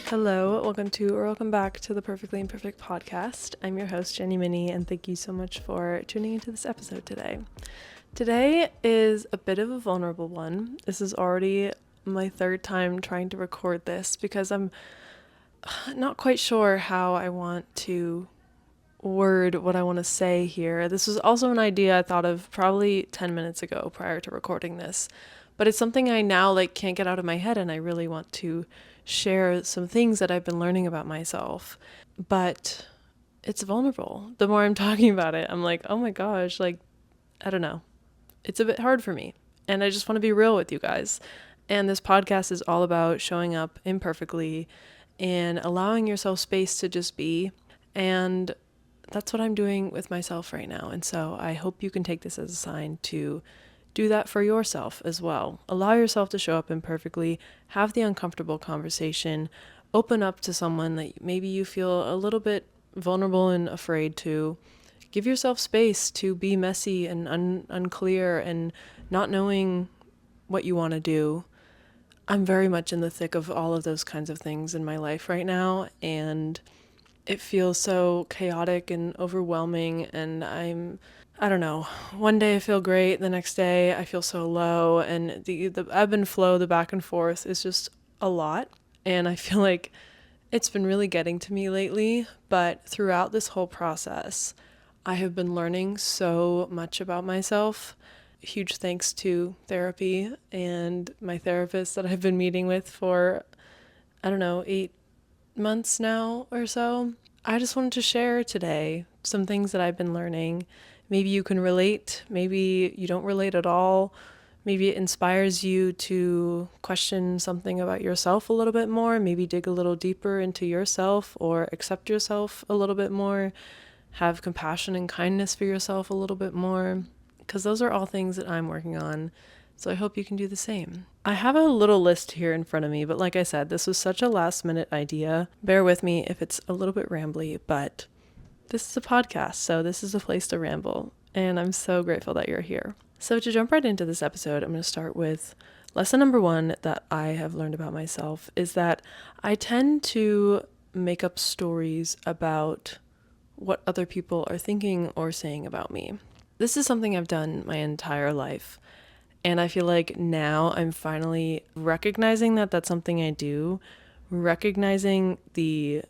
Hello, welcome back to the Perfectly Imperfect podcast. I'm your host, Jenny Minnie, and thank you so much for tuning into this episode today. Today is a bit of a vulnerable one. This is already my third time trying to record this because I'm not quite sure how I want to word what I want to say here. This was also an idea I thought of probably 10 minutes ago prior to recording this, but it's something I now can't get out of my head, and I really want to share some things that I've been learning about myself. But it's vulnerable. The more I'm talking about it, I'm like, oh my gosh, I don't know. It's a bit hard for me, and I just want to be real with you guys. And this podcast is all about showing up imperfectly and allowing yourself space to just be. And that's what I'm doing with myself right now. And so I hope you can take this as a sign to do that for yourself as well. Allow yourself to show up imperfectly, have the uncomfortable conversation, open up to someone that maybe you feel a little bit vulnerable and afraid to. Give yourself space to be messy and unclear and not knowing what you want to do. I'm very much in the thick of all of those kinds of things in my life right now, and it feels so chaotic and overwhelming, and I don't know, one day I feel great, the next day I feel so low, and the ebb and flow, the back and forth is just a lot, and I feel like it's been really getting to me lately. But throughout this whole process, I have been learning so much about myself. Huge thanks to therapy and my therapist that I've been meeting with for, 8 months now or so. I just wanted to share today some things that I've been learning. Maybe you can relate, maybe you don't relate at all. Maybe it inspires you to question something about yourself a little bit more, maybe dig a little deeper into yourself or accept yourself a little bit more, have compassion and kindness for yourself a little bit more, because those are all things that I'm working on. So I hope you can do the same. I have a little list here in front of me, but like I said, this was such a last minute idea. Bear with me if it's a little bit rambly, but this is a podcast, so this is a place to ramble, and I'm so grateful that you're here. So to jump right into this episode, I'm going to start with lesson number 1 that I have learned about myself is that I tend to make up stories about what other people are thinking or saying about me. This is something I've done my entire life. And I feel like now I'm finally recognizing that that's something I do, recognizing the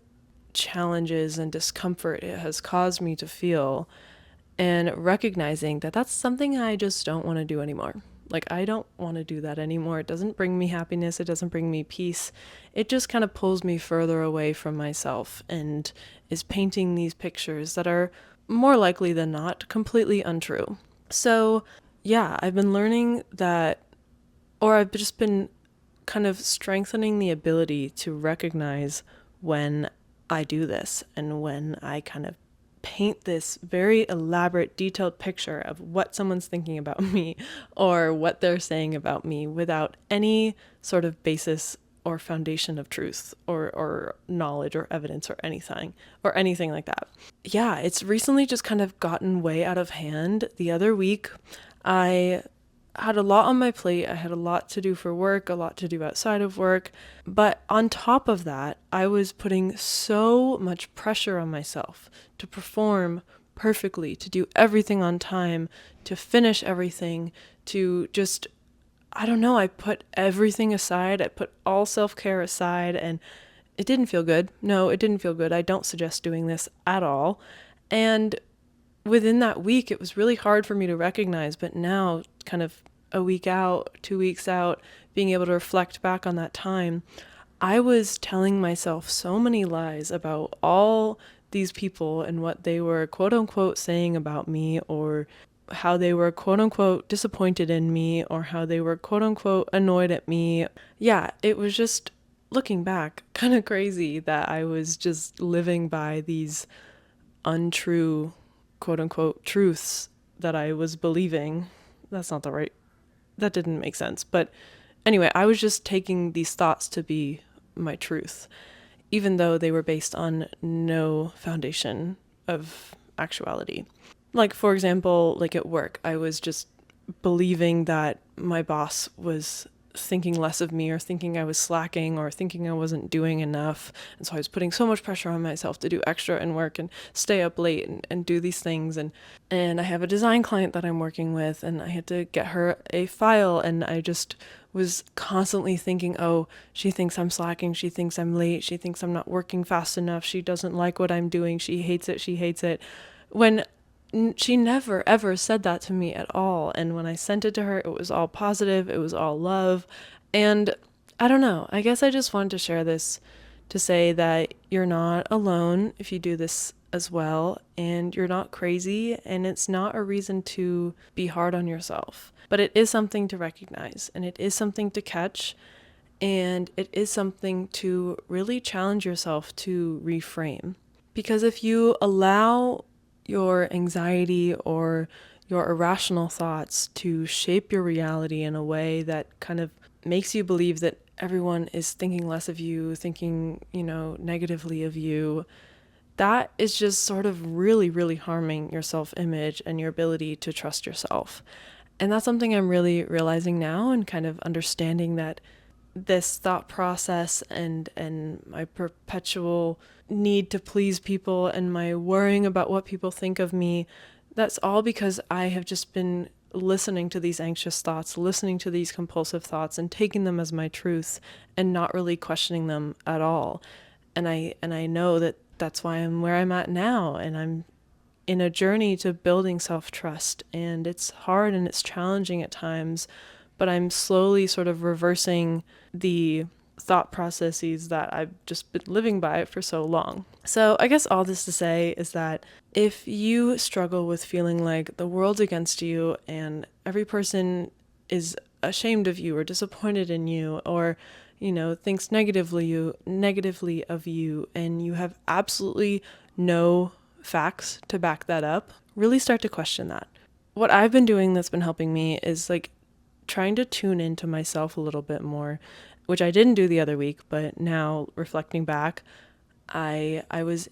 challenges and discomfort it has caused me to feel, and recognizing that that's something I just don't want to do anymore. I don't want to do that anymore. It doesn't bring me happiness. It doesn't bring me peace. It just kind of pulls me further away from myself and is painting these pictures that are more likely than not completely untrue. So yeah, I've been learning that, or I've just been kind of strengthening the ability to recognize when I do this and when I kind of paint this very elaborate, detailed picture of what someone's thinking about me or what they're saying about me without any sort of basis or foundation of truth or knowledge or evidence or anything like that. Yeah, it's recently just kind of gotten way out of hand. The other week, I had a lot on my plate. I had a lot to do for work, a lot to do outside of work. But on top of that, I was putting so much pressure on myself to perform perfectly, to do everything on time, to finish everything, to just, I put everything aside. I put all self-care aside, and it didn't feel good. No, it didn't feel good. I don't suggest doing this at all. And within that week, it was really hard for me to recognize, but now kind of a week out, 2 weeks out, being able to reflect back on that time, I was telling myself so many lies about all these people and what they were quote unquote saying about me, or how they were quote unquote disappointed in me, or how they were quote unquote annoyed at me. Yeah, it was just, looking back, kind of crazy that I was just living by these untrue quote unquote truths that I was believing. That didn't make sense. But anyway, I was just taking these thoughts to be my truth, even though they were based on no foundation of actuality. For example, at work, I was just believing that my boss was thinking less of me or thinking I was slacking or thinking I wasn't doing enough. And so I was putting so much pressure on myself to do extra and work and stay up late and do these things. And I have a design client that I'm working with, and I had to get her a file, and I just was constantly thinking, oh, she thinks I'm slacking, she thinks I'm late, she thinks I'm not working fast enough, she doesn't like what I'm doing, she hates it, when she never ever said that to me at all. And when I sent it to her, it was all positive, it was all love. And I don't know, I guess I just wanted to share this to say that you're not alone if you do this as well, and you're not crazy, and it's not a reason to be hard on yourself. But it is something to recognize, and it is something to catch, and it is something to really challenge yourself to reframe. Because if you allow your anxiety or your irrational thoughts to shape your reality in a way that kind of makes you believe that everyone is thinking less of you, thinking, negatively of you, that is just sort of really, really harming your self-image and your ability to trust yourself. And that's something I'm really realizing now, and kind of understanding that this thought process and my perpetual need to please people and my worrying about what people think of me, that's all because I have just been listening to these anxious thoughts, listening to these compulsive thoughts, and taking them as my truth and not really questioning them at all. And I know that that's why I'm where I'm at now, and I'm in a journey to building self-trust, and it's hard and it's challenging at times, but I'm slowly sort of reversing the thought processes that I've just been living by for so long. So I guess all this to say is that if you struggle with feeling like the world's against you and every person is ashamed of you or disappointed in you, or thinks negatively of you, and you have absolutely no facts to back that up, really start to question that. What I've been doing that's been helping me is trying to tune into myself a little bit more, which I didn't do the other week, but now reflecting back, I was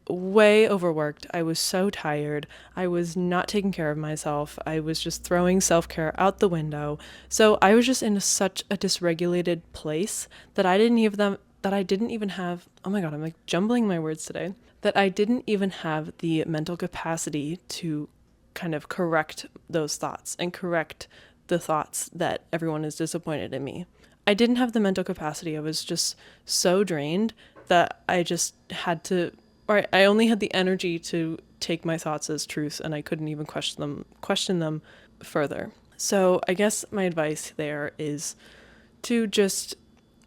way overworked. I was so tired. I was not taking care of myself. I was just throwing self-care out the window. So I was just in such a dysregulated place that I didn't even have, oh my God, I'm jumbling my words today, that I didn't even have the mental capacity to kind of correct those thoughts and correct the thoughts that everyone is disappointed in me. I didn't have the mental capacity. I was just so drained that I just had to, or I only had the energy to take my thoughts as truth, and I couldn't even question them further. So I guess my advice there is to just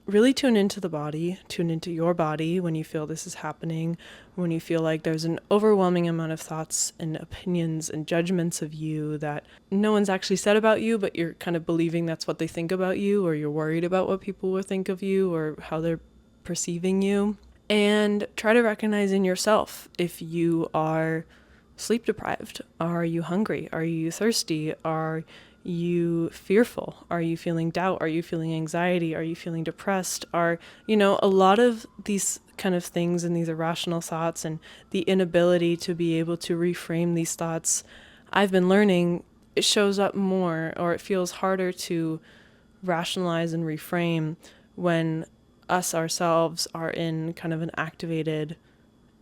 really tune into the body, tune into your body when you feel this is happening, when you feel like there's an overwhelming amount of thoughts and opinions and judgments of you that no one's actually said about you, but you're kind of believing that's what they think about you, or you're worried about what people will think of you or how they're perceiving you. And try to recognize in yourself if you are sleep deprived. Are you hungry? Are you thirsty? Are you fearful? Are you feeling doubt? Are you feeling anxiety? Are you feeling depressed? Are, a lot of these kind of things and these irrational thoughts and the inability to be able to reframe these thoughts, I've been learning it shows up more, or it feels harder to rationalize and reframe when us ourselves are in kind of an activated,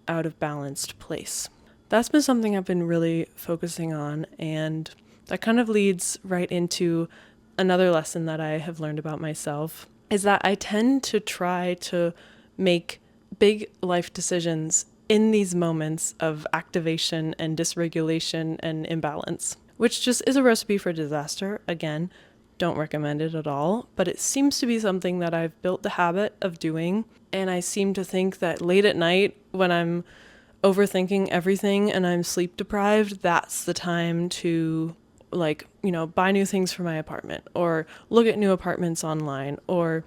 out of balanced place. That's been something I've been really focusing on, and that kind of leads right into another lesson that I have learned about myself, is that I tend to try to make big life decisions in these moments of activation and dysregulation and imbalance, which just is a recipe for disaster. Again, don't recommend it at all, but it seems to be something that I've built the habit of doing, and I seem to think that late at night when I'm overthinking everything and I'm sleep deprived, that's the time to buy new things for my apartment, or look at new apartments online, or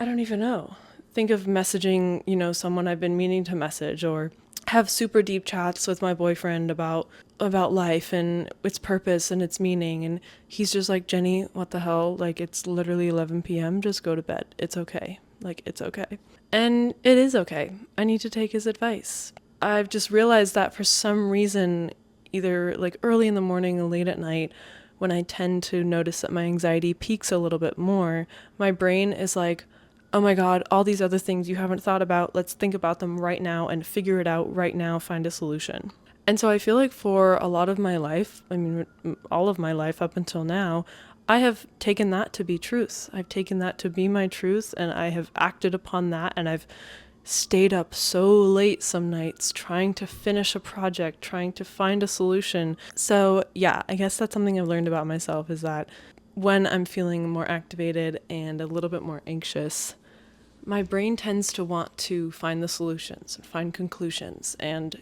I don't even know, think of messaging, someone I've been meaning to message, or have super deep chats with my boyfriend about life and its purpose and its meaning. And he's just like, Jenny, what the hell? It's literally 11 p.m. Just go to bed. It's okay. It's okay. And it is okay. I need to take his advice. I've just realized that for some reason, either early in the morning or late at night, when I tend to notice that my anxiety peaks a little bit more, my brain is like, oh my God, all these other things you haven't thought about, let's think about them right now and figure it out right now, find a solution. And so I feel like for a lot of my life, all of my life up until now, I have taken that to be truth. I've taken that to be my truth, and I have acted upon that, and I've stayed up so late some nights trying to finish a project, trying to find a solution. So yeah, I guess that's something I've learned about myself, is that when I'm feeling more activated and a little bit more anxious, my brain tends to want to find the solutions, find conclusions, and,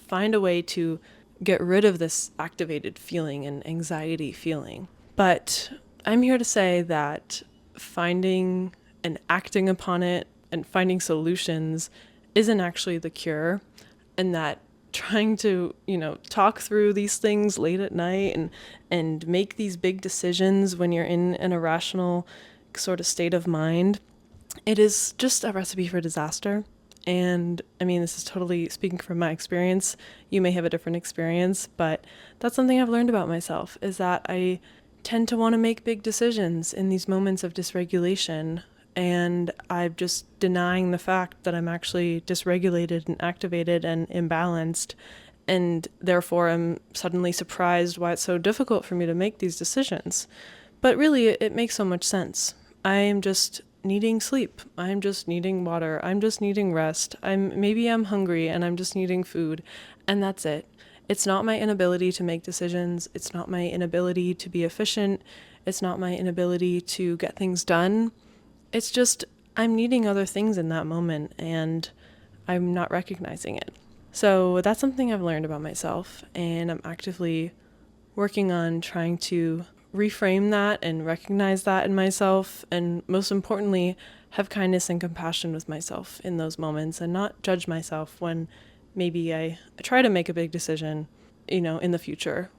find a way to get rid of this activated feeling and anxiety feeling. But I'm here to say that finding and acting upon it and finding solutions isn't actually the cure, and that trying to, talk through these things late at night and make these big decisions when you're in an irrational sort of state of mind, it is just a recipe for disaster. And this is totally speaking from my experience. You may have a different experience, but that's something I've learned about myself, is that I tend to want to make big decisions in these moments of dysregulation. And I'm just denying the fact that I'm actually dysregulated and activated and imbalanced. And therefore, I'm suddenly surprised why it's so difficult for me to make these decisions. But really, it makes so much sense. I am just needing sleep. I'm just needing water. I'm just needing rest. Maybe I'm hungry and I'm just needing food. And that's it. It's not my inability to make decisions. It's not my inability to be efficient. It's not my inability to get things done. It's just I'm needing other things in that moment, and I'm not recognizing it. So that's something I've learned about myself, and I'm actively working on trying to reframe that and recognize that in myself, and most importantly, have kindness and compassion with myself in those moments and not judge myself when maybe I try to make a big decision, in the future.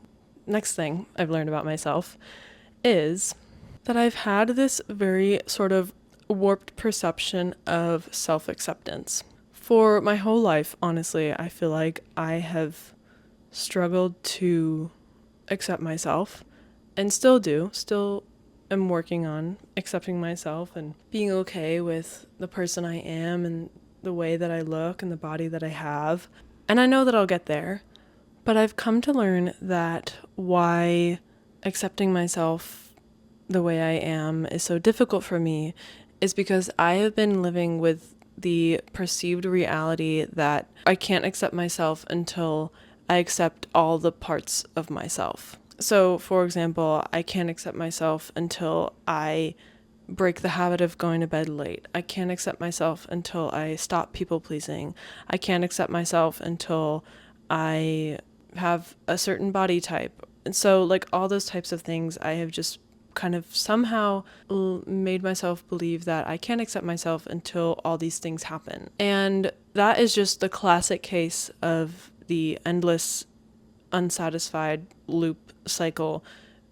Next thing I've learned about myself is that I've had this very sort of warped perception of self-acceptance. For my whole life, honestly, I feel like I have struggled to accept myself, and still am working on accepting myself and being okay with the person I am and the way that I look and the body that I have. And I know that I'll get there, but I've come to learn that why accepting myself the way I am is so difficult for me is because I have been living with the perceived reality that I can't accept myself until I accept all the parts of myself. So, for example, I can't accept myself until I break the habit of going to bed late. I can't accept myself until I stop people pleasing. I can't accept myself until I have a certain body type. And so, all those types of things, I have just kind of somehow made myself believe that I can't accept myself until all these things happen. And that is just the classic case of the endless unsatisfied loop cycle,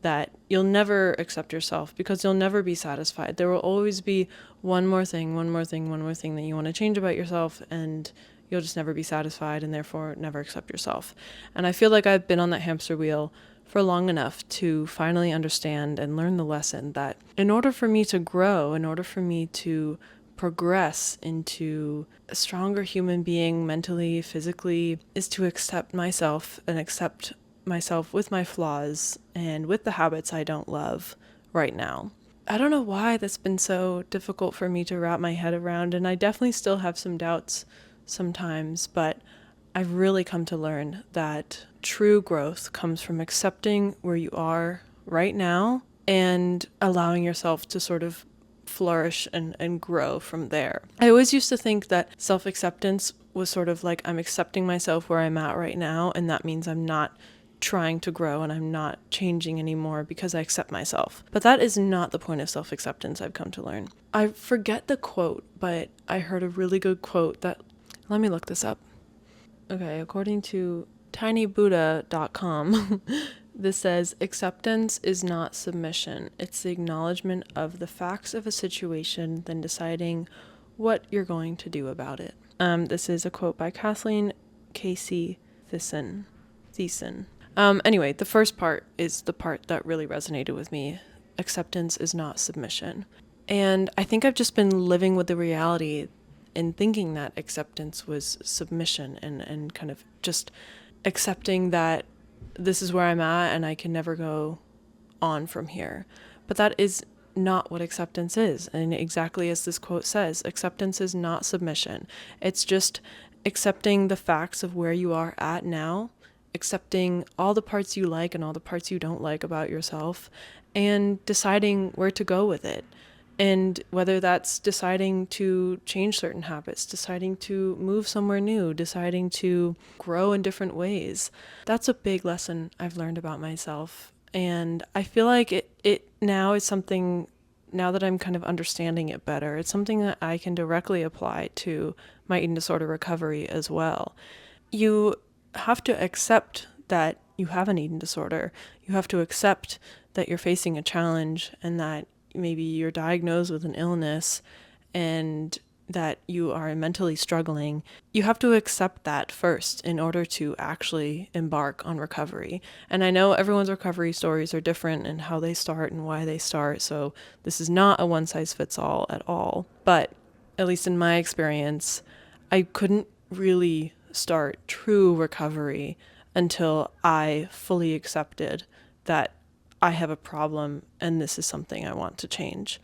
that you'll never accept yourself because you'll never be satisfied. There will always be one more thing that you want to change about yourself, and you'll just never be satisfied and therefore never accept yourself. And I feel like I've been on that hamster wheel for long enough to finally understand and learn the lesson that in order for me to grow, in order for me to progress into a stronger human being mentally, physically, is to accept myself and accept myself with my flaws and with the habits I don't love right now. I don't know why that's been so difficult for me to wrap my head around, and I definitely still have some doubts sometimes, but I've really come to learn that true growth comes from accepting where you are right now and allowing yourself to sort of flourish and grow from there. I always used to think that self-acceptance was sort of like I'm accepting myself where I'm at right now, and that means I'm not trying to grow and I'm not changing anymore because I accept myself. But that is not the point of self-acceptance, I've come to learn. I forget the quote, but I heard a really good quote that, let me look this up. Okay, according to tinybuddha.com, this says, acceptance is not submission. It's the acknowledgement of the facts of a situation, then deciding what you're going to do about it. This is a quote by Kathleen Casey Thiessen. Anyway, the first part is the part that really resonated with me. Acceptance is not submission. And I think I've just been living with the reality and thinking that acceptance was submission and kind of just accepting that this is where I'm at and I can never go on from here. But that is not what acceptance is. And exactly as this quote says, acceptance is not submission. It's just accepting the facts of where you are at now, accepting all the parts you like and all the parts you don't like about yourself, and deciding where to go with it. And whether that's deciding to change certain habits, deciding to move somewhere new, deciding to grow in different ways. That's a big lesson I've learned about myself. And I feel like it now is something, now that I'm kind of understanding it better, it's something that I can directly apply to my eating disorder recovery as well. You have to accept that you have an eating disorder. You have to accept that you're facing a challenge and that maybe you're diagnosed with an illness and that you are mentally struggling. You have to accept that first in order to actually embark on recovery. And I know everyone's recovery stories are different and how they start and why they start, so this is not a one size fits all at all. But at least in my experience, I couldn't really start true recovery until I fully accepted that I have a problem and this is something I want to change.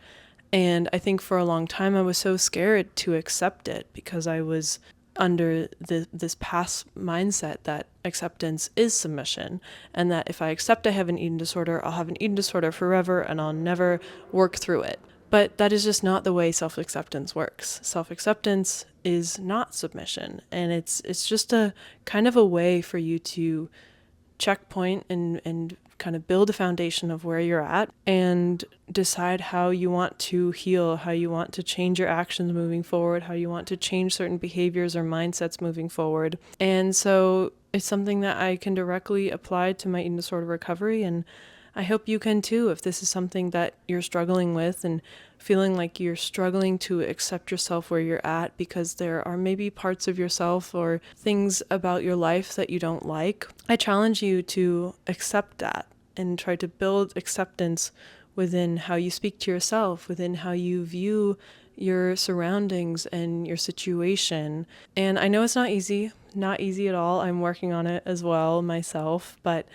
And I think for a long time I was so scared to accept it because I was under this past mindset that acceptance is submission, and that if I accept I have an eating disorder, I'll have an eating disorder forever and I'll never work through it. But that is just not the way self-acceptance works. Self-acceptance is not submission, and it's just a kind of a way for you to checkpoint and kind of build a foundation of where you're at and decide how you want to heal, how you want to change your actions moving forward, how you want to change certain behaviors or mindsets moving forward. And so it's something that I can directly apply to my eating disorder recovery, and I hope you can too if this is something that you're struggling with and feeling like you're struggling to accept yourself where you're at because there are maybe parts of yourself or things about your life that you don't like. I challenge you to accept that and try to build acceptance within how you speak to yourself, within how you view your surroundings and your situation. And I know it's not easy at all. I'm working on it as well myself, but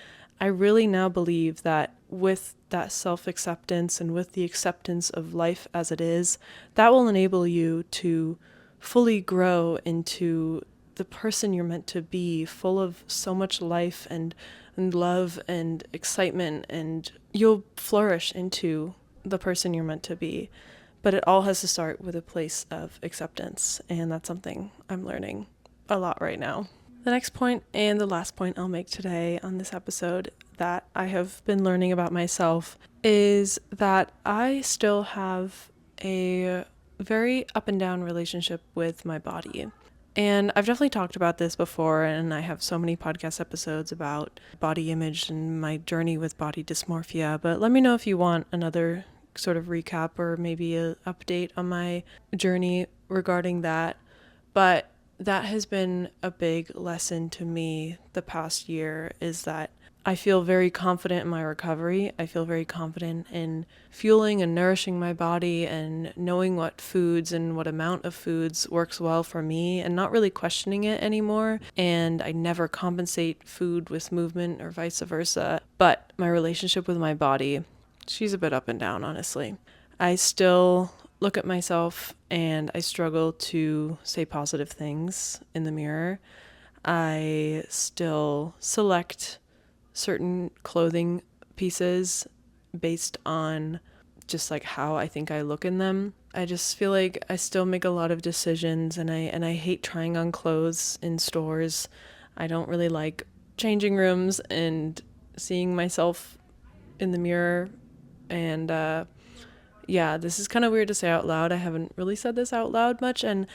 I really now believe that with that self-acceptance and with the acceptance of life as it is, that will enable you to fully grow into the person you're meant to be, full of so much life and love and excitement, and you'll flourish into the person you're meant to be. But it all has to start with a place of acceptance, and that's something I'm learning a lot right now. The next point and the last point I'll make today on this episode that I have been learning about myself is that I still have a very up and down relationship with my body. And I've definitely talked about this before, and I have so many podcast episodes about body image and my journey with body dysmorphia, but let me know if you want another sort of recap or maybe an update on my journey regarding that. But that has been a big lesson to me the past year, is that I feel very confident in my recovery. I feel very confident in fueling and nourishing my body and knowing what foods and what amount of foods works well for me and not really questioning it anymore. And I never compensate food with movement or vice versa. But my relationship with my body, she's a bit up and down, honestly. I still look at myself and I struggle to say positive things in the mirror. I still select certain clothing pieces based on just like how I think I look in them. I just feel like I still make a lot of decisions, and I hate trying on clothes in stores. I don't really like changing rooms and seeing myself in the mirror. And yeah, this is kind of weird to say out loud. I haven't really said this out loud much, and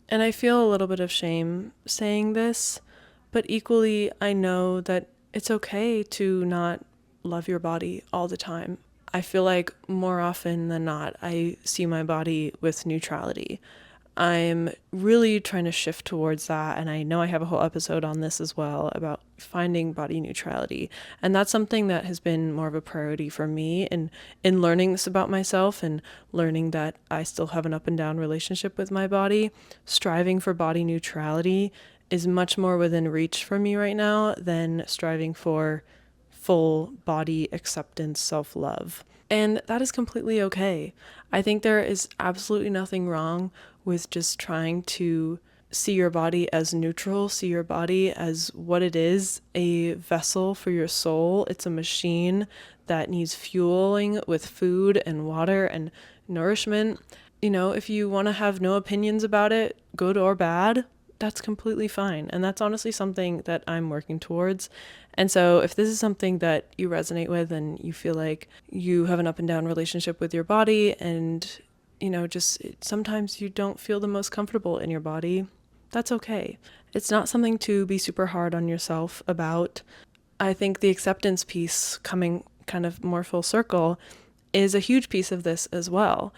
I feel a little bit of shame saying this, but equally I know that it's okay to not love your body all the time. I feel like more often than not, I see my body with neutrality. I'm really trying to shift towards that. And I know I have a whole episode on this as well about finding body neutrality. And that's something that has been more of a priority for me in learning this about myself and learning that I still have an up and down relationship with my body. Striving for body neutrality is much more within reach for me right now than striving for full body acceptance, self-love. And that is completely okay. I think there is absolutely nothing wrong with just trying to see your body as neutral, see your body as what it is, a vessel for your soul. It's a machine that needs fueling with food and water and nourishment. You know, if you want to have no opinions about it, good or bad, that's completely fine. And that's honestly something that I'm working towards. And so if this is something that you resonate with and you feel like you have an up and down relationship with your body and, you know, just sometimes you don't feel the most comfortable in your body, that's okay. It's not something to be super hard on yourself about. I think the acceptance piece, coming kind of more full circle, is a huge piece of this as well.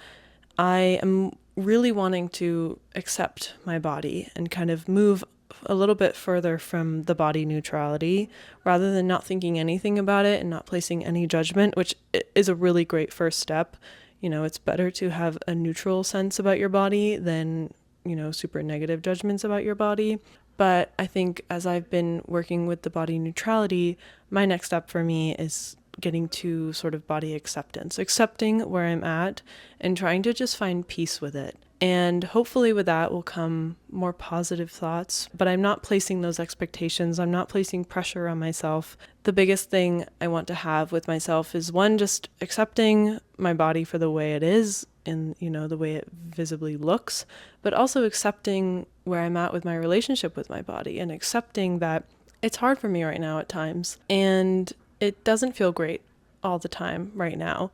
I am really wanting to accept my body and kind of move a little bit further from the body neutrality rather than not thinking anything about it and not placing any judgment, which is a really great first step. You know, it's better to have a neutral sense about your body than, you know, super negative judgments about your body. But I think as I've been working with the body neutrality, my next step for me is getting to sort of body acceptance, accepting where I'm at and trying to just find peace with it. And hopefully with that will come more positive thoughts, but I'm not placing those expectations. I'm not placing pressure on myself. The biggest thing I want to have with myself is one, just accepting my body for the way it is and, you know, the way it visibly looks, but also accepting where I'm at with my relationship with my body and accepting that it's hard for me right now at times and it doesn't feel great all the time right now,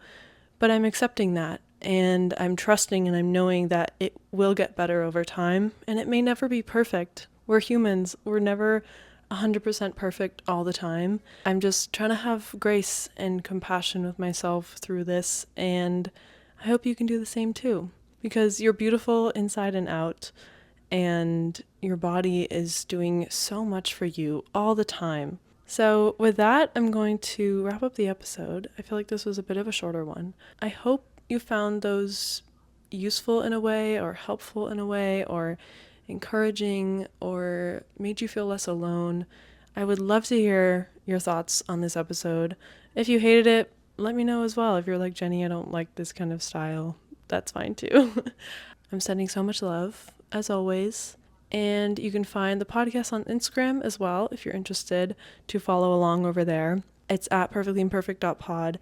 but I'm accepting that. And I'm trusting and I'm knowing that it will get better over time. And it may never be perfect. We're humans. We're never 100% perfect all the time. I'm just trying to have grace and compassion with myself through this. And I hope you can do the same too. Because you're beautiful inside and out. And your body is doing so much for you all the time. So with that, I'm going to wrap up the episode. I feel like this was a bit of a shorter one. I hope you found those useful in a way or helpful in a way or encouraging or made you feel less alone. I would love to hear your thoughts on this episode. If you hated it, let me know as well. If you're like, Jenny, I don't like this kind of style, that's fine too. I'm sending so much love, as always. And you can find the podcast on Instagram as well if you're interested to follow along over there. It's at perfectlyimperfect.pod.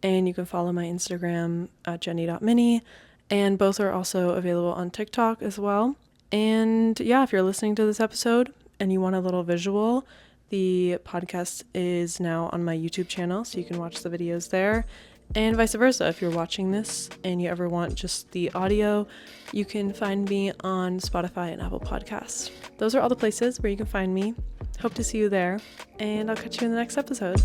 And you can follow my Instagram at jenny.mini. And both are also available on TikTok as well. And yeah, if you're listening to this episode and you want a little visual, the podcast is now on my YouTube channel, so you can watch the videos there. And vice versa, if you're watching this and you ever want just the audio, you can find me on Spotify and Apple Podcasts. Those are all the places where you can find me. Hope to see you there, and I'll catch you in the next episode.